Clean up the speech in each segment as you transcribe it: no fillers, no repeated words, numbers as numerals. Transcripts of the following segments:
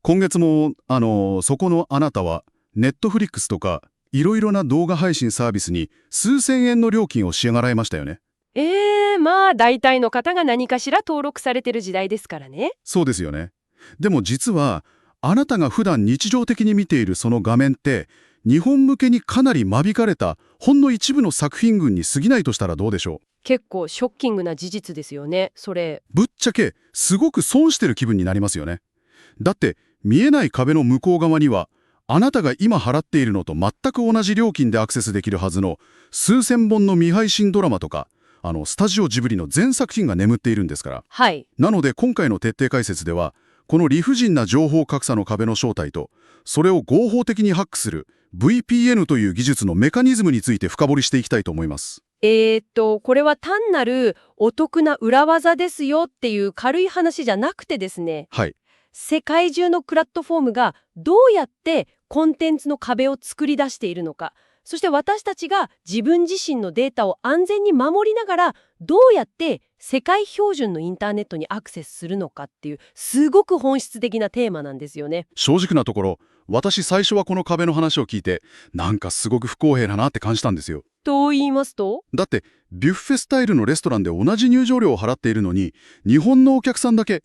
今月も、そこのあなたは、ネットフリックスとか、いろいろな動画配信サービスに数千円の料金を支払いましたよね。まあ大体の方が何かしら登録されてる時代ですからね。そうですよね。でも実は、あなたが普段日常的に見ているその画面って、日本向けにかなり間引かれた、ほんの一部の作品群に過ぎないとしたらどうでしょう。結構ショッキングな事実ですよね、それ。ぶっちゃけ、すごく損してる気分になりますよね。だって、見えない壁の向こう側には、あなたが今払っているのと全く同じ料金でアクセスできるはずの数千本の未配信ドラマとか、スタジオジブリの全作品が眠っているんですから。はい。なので今回の徹底解説では、この理不尽な情報格差の壁の正体と、それを合法的にハックする VPN という技術のメカニズムについて深掘りしていきたいと思います。これは単なるお得な裏技ですよっていう軽い話じゃなくてですね、はい。世界中のプラットフォームがどうやってコンテンツの壁を作り出しているのか、そして私たちが自分自身のデータを安全に守りながらどうやって世界標準のインターネットにアクセスするのかっていうすごく本質的なテーマなんですよね。正直なところ、私最初はこの壁の話を聞いて、なんかすごく不公平だなって感じたんですよ。と言いますと？だって、ビュッフェスタイルのレストランで同じ入場料を払っているのに、日本のお客さんだけ、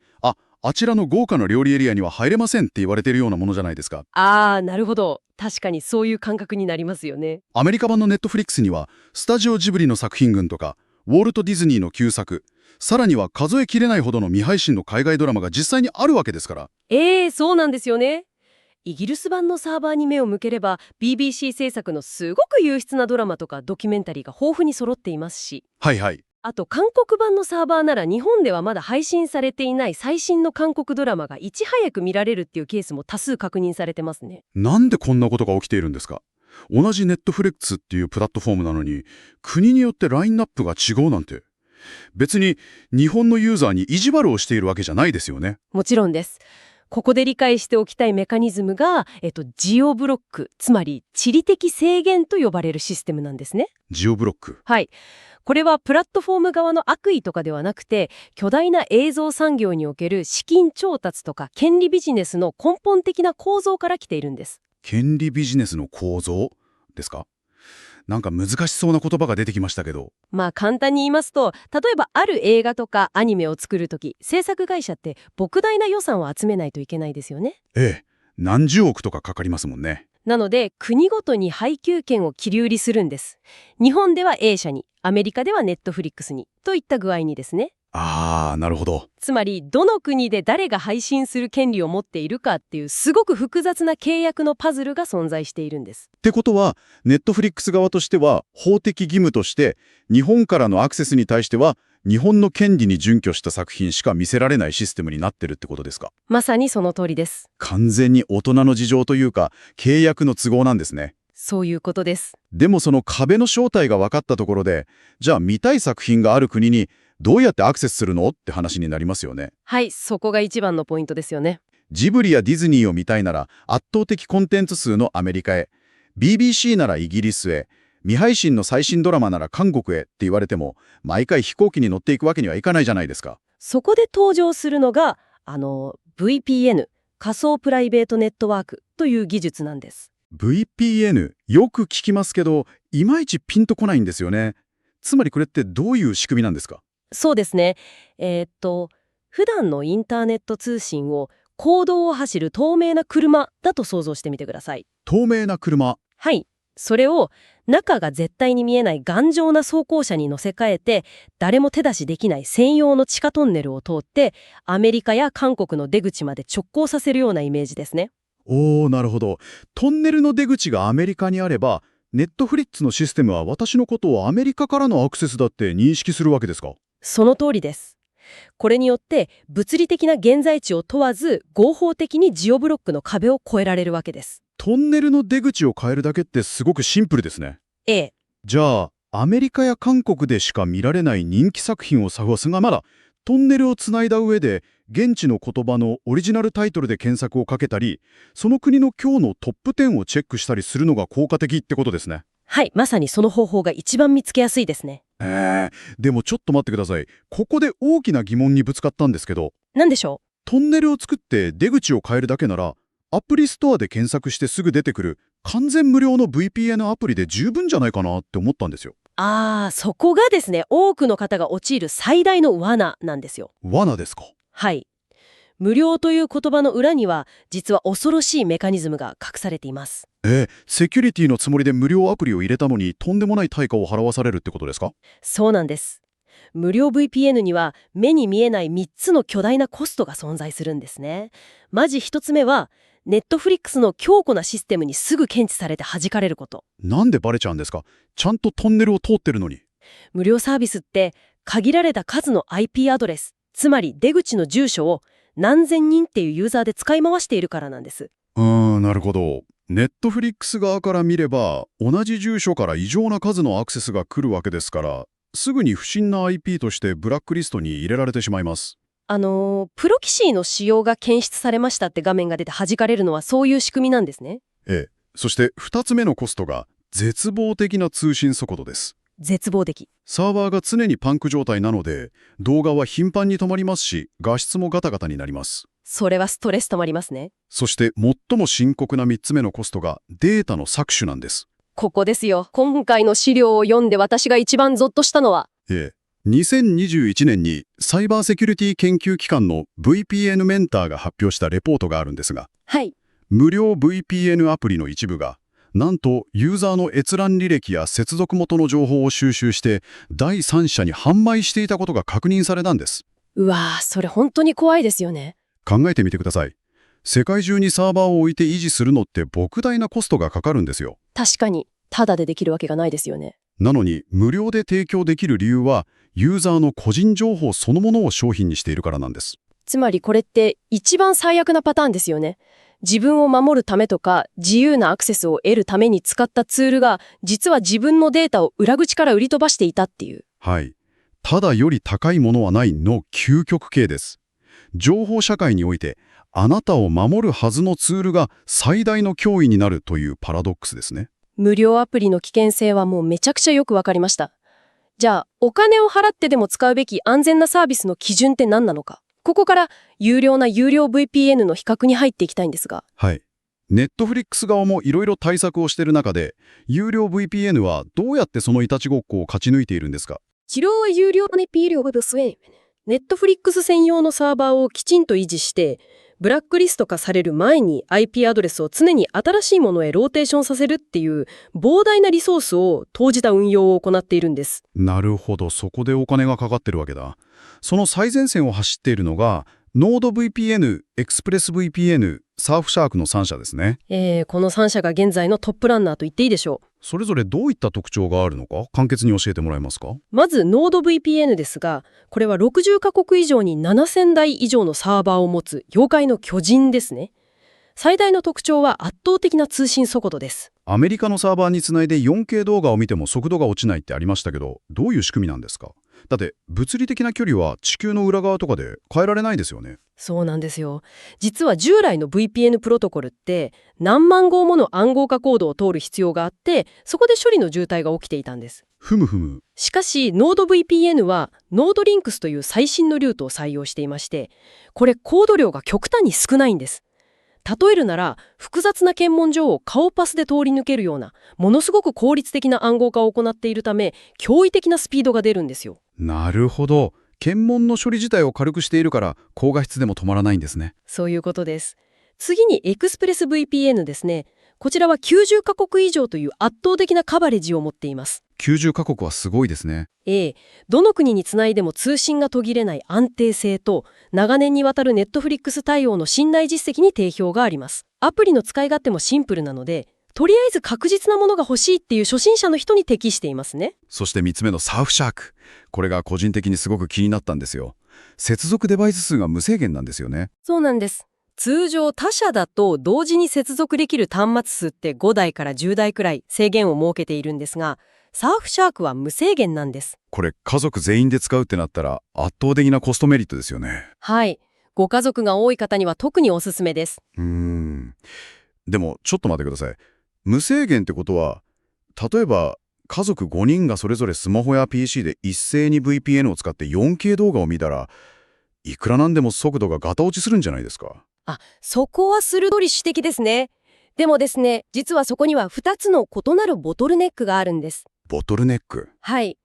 あちらの豪華な料理エリアには入れませんって言われているようなものじゃないですか。なるほど。確かにそういう感覚になりますよね。アメリカ版のネットフリックスには、スタジオジブリの作品群とか、ウォルト・ディズニーの旧作、さらには数えきれないほどの未配信の海外ドラマが実際にあるわけですから。そうなんですよね。イギリス版のサーバーに目を向ければ BBC 制作のすごく優質なドラマとかドキュメンタリーが豊富に揃っていますし、はいはい。あと韓国版のサーバーなら日本ではまだ配信されていない最新の韓国ドラマがいち早く見られるっていうケースも多数確認されてますね。なんでこんなことが起きているんですか？同じネットフレックスっていうプラットフォームなのに、国によってラインナップが違うなんて。別に日本のユーザーに意地悪をしているわけじゃないですよね。もちろんです。ここで理解しておきたいメカニズムが、ジオブロック、つまり地理的制限と呼ばれるシステムなんですね。ジオブロック。はい。これはプラットフォーム側の悪意とかではなくて、巨大な映像産業における資金調達とか権利ビジネスの根本的な構造から来ているんです。権利ビジネスの構造ですか？なんか難しそうな言葉が出てきましたけど。まあ簡単に言いますと、例えばある映画とかアニメを作るとき、制作会社って莫大な予算を集めないといけないですよね。ええ、何十億とかかかりますもんね。なので、国ごとに配給権を切り売りするんです。日本では A 社に、アメリカではネットフリックスに、といった具合にですね。なるほど。つまり、どの国で誰が配信する権利を持っているかっていうすごく複雑な契約のパズルが存在しているんです。ってことは、ネットフリックス側としては、法的義務として、日本からのアクセスに対しては、日本の権利に準拠した作品しか見せられないシステムになってるってことですか？まさにその通りです。完全に大人の事情というか、契約の都合なんですね。そういうことです。でもその壁の正体が分かったところで、じゃあ見たい作品がある国にどうやってアクセスするのって話になりますよね。はい、そこが一番のポイントですよね。ジブリやディズニーを見たいなら圧倒的コンテンツ数のアメリカへ、BBC ならイギリスへ、未配信の最新ドラマなら韓国へって言われても、毎回飛行機に乗っていくわけにはいかないじゃないですか。そこで登場するのが、VPN、仮想プライベートネットワークという技術なんです。VPN、よく聞きますけど、いまいちピンとこないんですよね。つまりこれってどういう仕組みなんですか？そうですね。普段のインターネット通信を公道を走る透明な車だと想像してみてください。透明な車。はい。それを中が絶対に見えない頑丈な装甲車に乗せ替えて、誰も手出しできない専用の地下トンネルを通って、アメリカや韓国の出口まで直行させるようなイメージですね。なるほど。トンネルの出口がアメリカにあれば、ネットフリックスのシステムは私のことをアメリカからのアクセスだって認識するわけですか？その通りです。これによって物理的な現在地を問わず合法的にジオブロックの壁を越えられるわけです。トンネルの出口を変えるだけってすごくシンプルですね。ええ。じゃあ、アメリカや韓国でしか見られない人気作品を探すがまだ、トンネルをつないだ上で、現地の言葉のオリジナルタイトルで検索をかけたり、その国の今日のトップ10をチェックしたりするのが効果的ってことですね。はい、まさにその方法が一番見つけやすいですね。でもちょっと待ってください。ここで大きな疑問にぶつかったんですけど、なんでしょトンネルを作って出口を変えるだけなら、アプリストアで検索してすぐ出てくる完全無料の VPN アプリで十分じゃないかなって思ったんですよ。そこがですね、多くの方が陥る最大の罠なんですよ。罠ですか？はい。無料という言葉の裏には、実は恐ろしいメカニズムが隠されています。セキュリティのつもりで無料アプリを入れたのにとんでもない対価を払わされるってことですか？そうなんです。無料 VPN には目に見えない3つの巨大なコストが存在するんですね。まず1つ目は、ネットフリックスの強固なシステムにすぐ検知されて弾かれること。なんでバレちゃうんですか？ちゃんとトンネルを通ってるのに。無料サービスって限られた数の IP アドレス、つまり出口の住所を何千人っていうユーザーで使い回しているからなんです。なるほど。ネットフリックス側から見れば、同じ住所から異常な数のアクセスが来るわけですから、すぐに不審な IP としてブラックリストに入れられてしまいます。プロキシーの使用が検出されましたって画面が出て弾かれるのはそういう仕組みなんですね。そして2つ目のコストが絶望的な通信速度です。絶望的。サーバーが常にパンク状態なので、動画は頻繁に止まりますし、画質もガタガタになります。それはストレス溜まりますね。そして最も深刻な3つ目のコストがデータの搾取なんです。ここですよ。今回の資料を読んで私が一番ゾッとしたのは。2021年にサイバーセキュリティ研究機関の VPN メンターが発表したレポートがあるんですが、はい。無料 VPN アプリの一部が、なんとユーザーの閲覧履歴や接続元の情報を収集して第三者に販売していたことが確認されたんです。うわぁ、それ本当に怖いですよね。考えてみてください。世界中にサーバーを置いて維持するのって莫大なコストがかかるんですよ。確かに、タダでできるわけがないですよね。なのに無料で提供できる理由は、ユーザーの個人情報そのものを商品にしているからなんです。つまりこれって一番最悪なパターンですよね。自分を守るためとか自由なアクセスを得るために使ったツールが実は自分のデータを裏口から売り飛ばしていたっていう。はい。ただより高いものはないの究極系です。情報社会において、あなたを守るはずのツールが最大の脅威になるというパラドックスですね。無料アプリの危険性はもうめちゃくちゃよくわかりました。じゃあ、お金を払ってでも使うべき安全なサービスの基準って何なのか。ここから有料 VPN の比較に入っていきたいんですが。はい。ネットフリックス側もいろいろ対策をしている中で、有料 VPN はどうやってそのいたちごっこを勝ち抜いているんですか？有料 VPN。ネットフリックス専用のサーバーをきちんと維持して、ブラックリスト化される前に IP アドレスを常に新しいものへローテーションさせるっていう膨大なリソースを投じた運用を行っているんです。なるほど、そこでお金がかかってるわけだ。その最前線を走っているのが、NordVPN、ExpressVPN、サーフシャークの3社ですね。この3社が現在のトップランナーと言っていいでしょう。それぞれどういった特徴があるのか、簡潔に教えてもらえますか？まず NordVPN ですが、これは60カ国以上に7000台以上のサーバーを持つ業界の巨人ですね。最大の特徴は圧倒的な通信速度です。アメリカのサーバーにつないで 4K 動画を見ても速度が落ちないってありましたけど、どういう仕組みなんですか？だって物理的な距離は地球の裏側とかで変えられないですよね。そうなんですよ。実は従来の VPN プロトコルって何万号もの暗号化コードを通る必要があって、そこで処理の渋滞が起きていたんです。ふむふむ。しかし NordVPN は NordLynx という最新のルートを採用していまして、これコード量が極端に少ないんです。例えるなら、複雑な検問所を顔パスで通り抜けるような、ものすごく効率的な暗号化を行っているため、驚異的なスピードが出るんですよ。なるほど。検問の処理自体を軽くしているから、高画質でも止まらないんですね。そういうことです。次に ExpressVPN ですね。こちらは90カ国以上という圧倒的なカバレッジを持っています。90カ国はすごいですね。どの国につないでも通信が途切れない安定性と、長年にわたるネットフリックス対応の信頼実績に定評があります。アプリの使い勝手もシンプルなので、とりあえず確実なものが欲しいっていう初心者の人に適していますね。そして3つ目のサーフシャーク。これが個人的にすごく気になったんですよ。接続デバイス数が無制限なんですよね。そうなんです。通常他社だと同時に接続できる端末数って5台から10台くらい制限を設けているんですが、サーフシャークは無制限なんです。これ家族全員で使うってなったら圧倒的なコストメリットですよね。はい。ご家族が多い方には特におすすめです。でもちょっと待ってください。無制限ってことは、例えば家族5人がそれぞれスマホや PC で一斉に VPN を使って 4K 動画を見たら、いくらなんでも速度がガタ落ちするんじゃないですか。そこは鋭い指摘ですね。でもですね、実はそこには2つの異なるボトルネックがあるんです。ボトルネック。はい。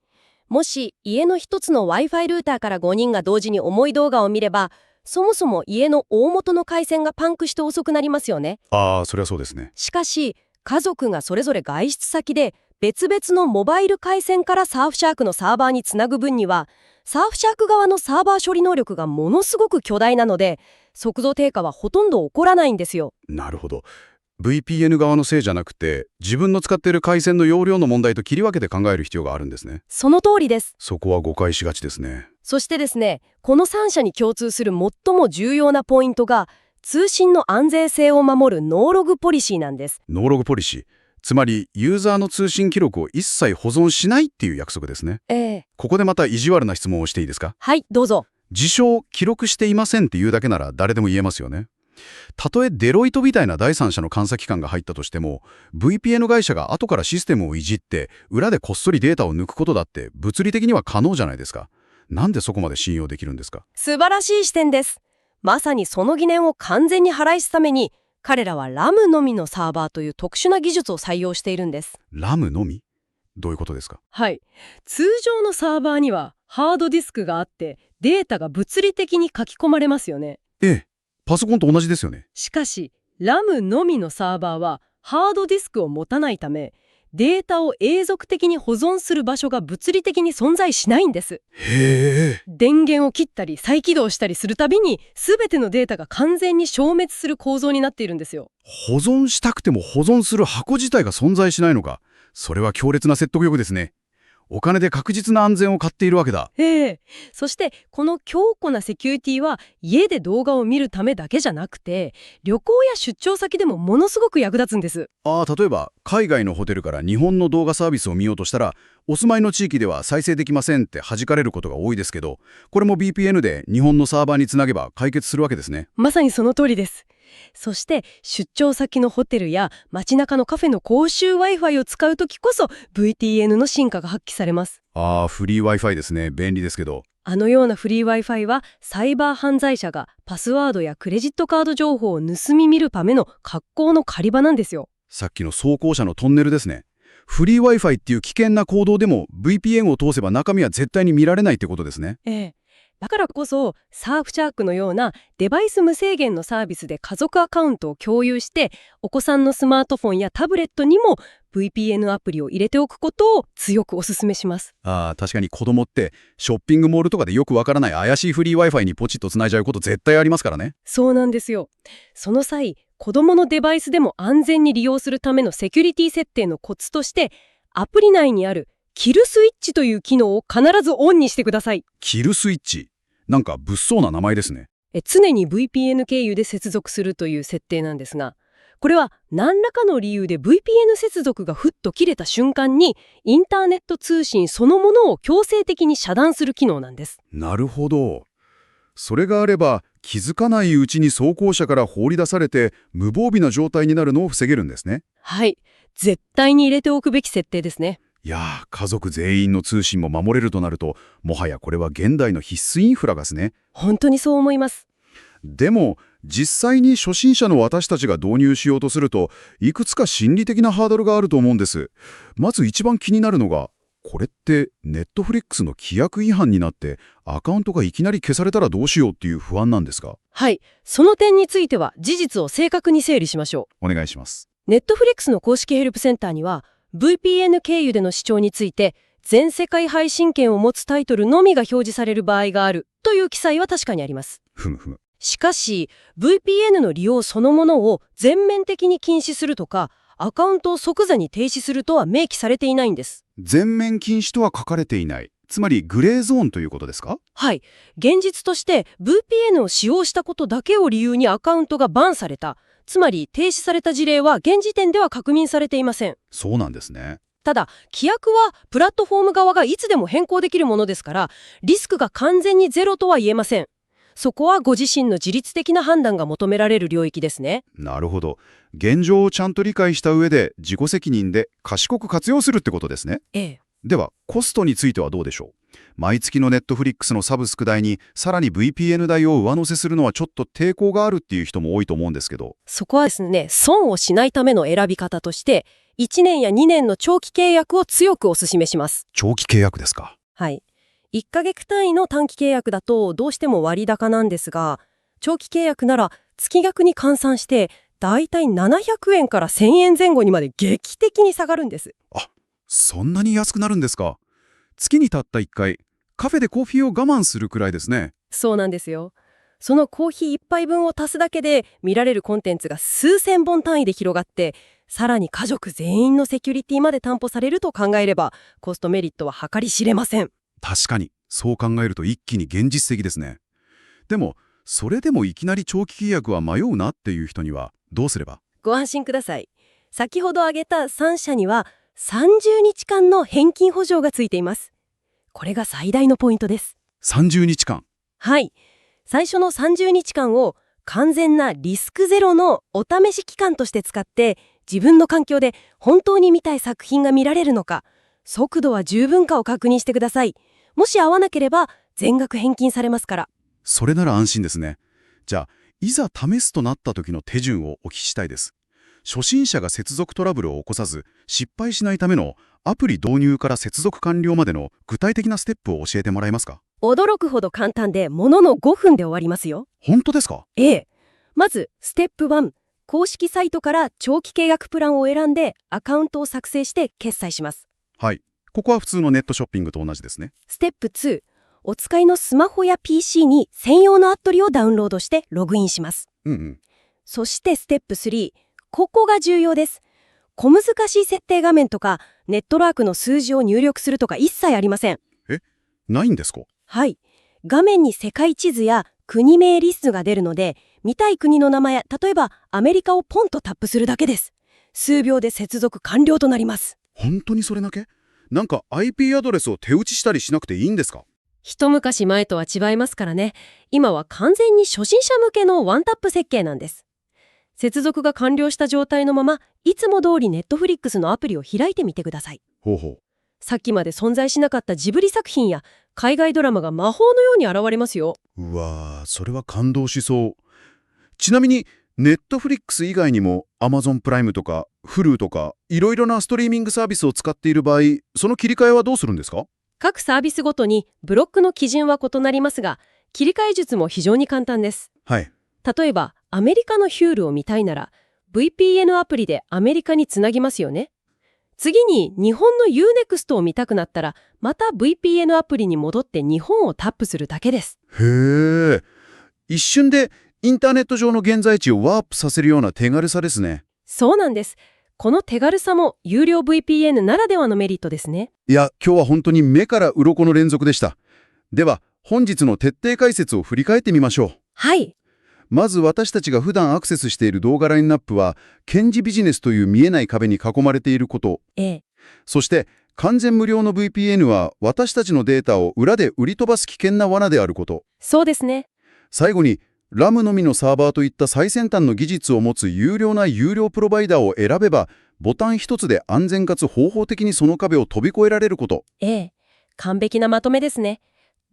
もし家の1つの Wi-Fi ルーターから5人が同時に重い動画を見れば、そもそも家の大元の回線がパンクして遅くなりますよね。ああ、そりゃそうですね。しかし、家族がそれぞれ外出先で別々のモバイル回線からサーフシャークのサーバーにつなぐ分には、サーフシャーク側のサーバー処理能力がものすごく巨大なので、速度低下はほとんど起こらないんですよ。なるほど。VPN 側のせいじゃなくて、自分の使っている回線の容量の問題と切り分けて考える必要があるんですね。その通りです。そこは誤解しがちですね。そしてですね、この3社に共通する最も重要なポイントが、通信の安全性を守るノーログポリシーなんです。ノーログポリシー。つまり、ユーザーの通信記録を一切保存しないっていう約束ですね。ここでまた意地悪な質問をしていいですか？はい、どうぞ。自称記録していませんって言うだけなら誰でも言えますよね。たとえデロイトみたいな第三者の監査機関が入ったとしても、VPN 会社が後からシステムをいじって裏でこっそりデータを抜くことだって物理的には可能じゃないですか。なんでそこまで信用できるんですか？素晴らしい視点です。まさにその疑念を完全に払いすために、彼らはラムのみのサーバーという特殊な技術を採用しているんです。ラムのみ？どういうことですか？はい。通常のサーバーにはハードディスクがあってデータが物理的に書き込まれますよね。ええ。パソコンと同じですよね。しかし、ラムのみのサーバーはハードディスクを持たないため、データを永続的に保存する場所が物理的に存在しないんです。へえ。電源を切ったり再起動したりするたびに、全てのデータが完全に消滅する構造になっているんですよ。保存したくても保存する箱自体が存在しないのか。それは強烈な説得力ですね。お金で確実な安全を買っているわけだ。そしてこの強固なセキュリティは家で動画を見るためだけじゃなくて、旅行や出張先でもものすごく役立つんです。例えば海外のホテルから日本の動画サービスを見ようとしたら、お住まいの地域では再生できませんって弾かれることが多いですけど、これも VPN で日本のサーバーにつなげば解決するわけですね。まさにその通りです。そして出張先のホテルや街中のカフェの公衆 Wi-Fi を使うときこそ VPN の進化が発揮されます。フリー Wi-Fi ですね。便利ですけど。あのようなフリー Wi-Fi はサイバー犯罪者がパスワードやクレジットカード情報を盗み見るための格好の狩り場なんですよ。さっきの走行車のトンネルですね。フリー Wi-Fi っていう危険な行動でも VPN を通せば中身は絶対に見られないってことですね。だからこそサーフシャークのようなデバイス無制限のサービスで家族アカウントを共有して、お子さんのスマートフォンやタブレットにも VPN アプリを入れておくことを強くお勧めします。確かに子供ってショッピングモールとかでよくわからない怪しいフリー Wi-Fi にポチッとつないじゃうこと絶対ありますからね。そうなんですよ。その際、子供のデバイスでも安全に利用するためのセキュリティ設定のコツとして、アプリ内にあるキルスイッチという機能を必ずオンにしてください。キルスイッチ。なんか物騒な名前ですね。常に VPN 経由で接続するという設定なんですが、これは何らかの理由で VPN 接続がふっと切れた瞬間に、インターネット通信そのものを強制的に遮断する機能なんです。なるほど。それがあれば気づかないうちに走行車から放り出されて無防備な状態になるのを防げるんですね。はい。絶対に入れておくべき設定ですね。いやー、家族全員の通信も守れるとなると、もはやこれは現代の必須インフラですね。本当にそう思います。でも、実際に初心者の私たちが導入しようとすると、いくつか心理的なハードルがあると思うんです。まず一番気になるのが、これってネットフリックスの規約違反になってアカウントがいきなり消されたらどうしようっていう不安なんですか？はい。その点については事実を正確に整理しましょお願いします。う。ネットフリックスの公式ヘルプセンターには VPN 経由での視聴について全世界配信権を持つタイトルのみが表示される場合があるという記載は確かにあります。ふむふむ。しかし VPN の利用そのものを全面的に禁止するとかアカウントを即座に停止するとは明記されていないんです。全面禁止とは書かれていない。つまりグレーゾーンということですか？はい。現実として VPN を使用したことだけを理由にアカウントがバンされた、つまり停止された事例は現時点では確認されていません。そうなんですね。ただ、規約はプラットフォーム側がいつでも変更できるものですから、リスクが完全にゼロとは言えません。そこはご自身の自律的な判断が求められる領域ですね。なるほど。現状をちゃんと理解した上で自己責任で賢く活用するってことですね。では、コストについてはどうでしょう？毎月のネットフリックスのサブスク代にさらに VPN 代を上乗せするのはちょっと抵抗があるっていう人も多いと思うんですけど。そこはですね、損をしないための選び方として、1年や2年の長期契約を強くお勧めします。長期契約ですか。はい。1ヶ月単位の短期契約だとどうしても割高なんですが、長期契約なら月額に換算して、だいたい700円から1000円前後にまで劇的に下がるんです。そんなに安くなるんですか。月にたった1回、カフェでコーヒーを我慢するくらいですね。そうなんですよ。そのコーヒー1杯分を足すだけで見られるコンテンツが数千本単位で広がって、さらに家族全員のセキュリティまで担保されると考えれば、コストメリットは計り知れません。確かに、そう考えると一気に現実的ですね。でも、それでもいきなり長期契約は迷うなっていう人にはどうすれば？ご安心ください。先ほど挙げた3社には30日間の返金保証がついています。これが最大のポイントです。30日間。はい。最初の30日間を完全なリスクゼロのお試し期間として使って、自分の環境で本当に見たい作品が見られるのか、速度は十分かを確認してください。もし合わなければ全額返金されますから。それなら安心ですね。じゃあ、いざ試すとなった時の手順をお聞きしたいです。初心者が接続トラブルを起こさず、失敗しないためのアプリ導入から接続完了までの具体的なステップを教えてもらえますか？驚くほど簡単で、ものの5分で終わりますよ。本当ですか？ええ。まず、ステップ1、公式サイトから長期契約プランを選んで、アカウントを作成して決済します。はい。ここは普通のネットショッピングと同じですね。ステップ2、お使いのスマホや PC に専用のアプリをダウンロードしてログインします。そしてステップ3、ここが重要です。小難しい設定画面とか、ネットワークの数字を入力するとか一切ありません。ないんですか？はい。画面に世界地図や国名リストが出るので、見たい国の名前、例えばアメリカをポンとタップするだけです。数秒で接続完了となります。本当にそれだけ？なんか IP アドレスを手打ちしたりしなくていいんですか？一昔前とは違いますからね。今は完全に初心者向けのワンタップ設計なんです。接続が完了した状態のまま、いつも通り Netflix のアプリを開いてみてください。ほうほう。さっきまで存在しなかったジブリ作品や海外ドラマが魔法のように現れますよ。うわー、それは感動しそう。ちなみに、ネットフリックス以外にも Amazon プライムとか Hulu とかいろいろなストリーミングサービスを使っている場合、その切り替えはどうするんですか？各サービスごとにブロックの基準は異なりますが、切り替え術も非常に簡単です。はい。例えば、アメリカの Hulu を見たいなら、VPN アプリでアメリカにつなぎますよね。次に日本の Unext を見たくなったら、また VPN アプリに戻って日本をタップするだけです。へー。一瞬でインターネット上の現在地をワープさせるような手軽さですね。そうなんです。この手軽さも有料 VPN ならではのメリットですね。いや、今日は本当に目から鱗の連続でした。では、本日の徹底解説を振り返ってみましょう。はい。まず私たちが普段アクセスしている動画ラインナップは、堅持ビジネスという見えない壁に囲まれていること。そして、完全無料の VPN は私たちのデータを裏で売り飛ばす危険な罠であること。そうですね。最後に、RAM のみのサーバーといった最先端の技術を持つ有料プロバイダーを選べば、ボタン一つで安全かつ方法的にその壁を飛び越えられること。完璧なまとめですね。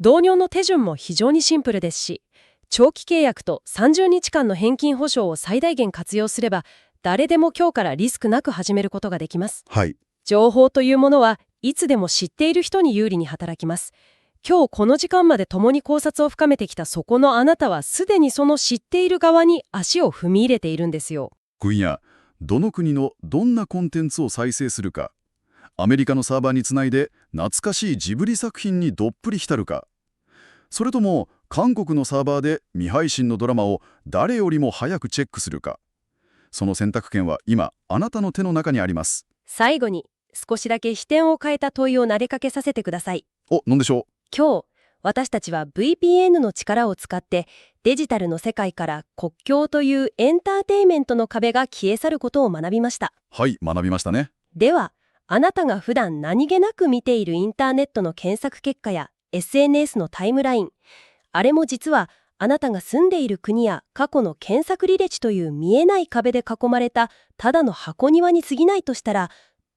導入の手順も非常にシンプルですし、長期契約と30日間の返金保証を最大限活用すれば、誰でも今日からリスクなく始めることができます。はい。情報というものはいつでも知っている人に有利に働きます。今日この時間まで共に考察を深めてきたそこのあなたはすでにその知っている側に足を踏み入れているんですよ。今夜、どの国のどんなコンテンツを再生するか、アメリカのサーバーにつないで懐かしいジブリ作品にどっぷり浸るか、それとも韓国のサーバーで未配信のドラマを誰よりも早くチェックするか、その選択権は今あなたの手の中にあります。最後に少しだけ視点を変えた問いを投げかけさせてください。何でしょ今日私たちは VPN の力を使ってデジタルの世界から国境というエンターテインメントの壁が消え去ることを学びました。はい、学びましたね。では、あなたが普段何気なく見ているインターネットの検索結果や SNS のタイムライン、あれも実はあなたが住んでいる国や過去の検索履歴という見えない壁で囲まれたただの箱庭に過ぎないとしたら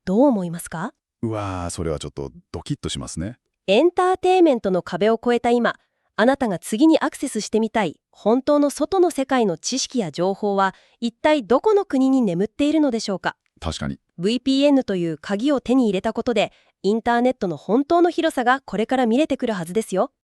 どう思いますか？うわー、それはちょっとドキッとしますね。エンターテイメントの壁を越えた今、あなたが次にアクセスしてみたい本当の外の世界の知識や情報は一体どこの国に眠っているのでしょうか。確かに。 VPN という鍵を手に入れたことで、インターネットの本当の広さがこれから見れてくるはずですよ。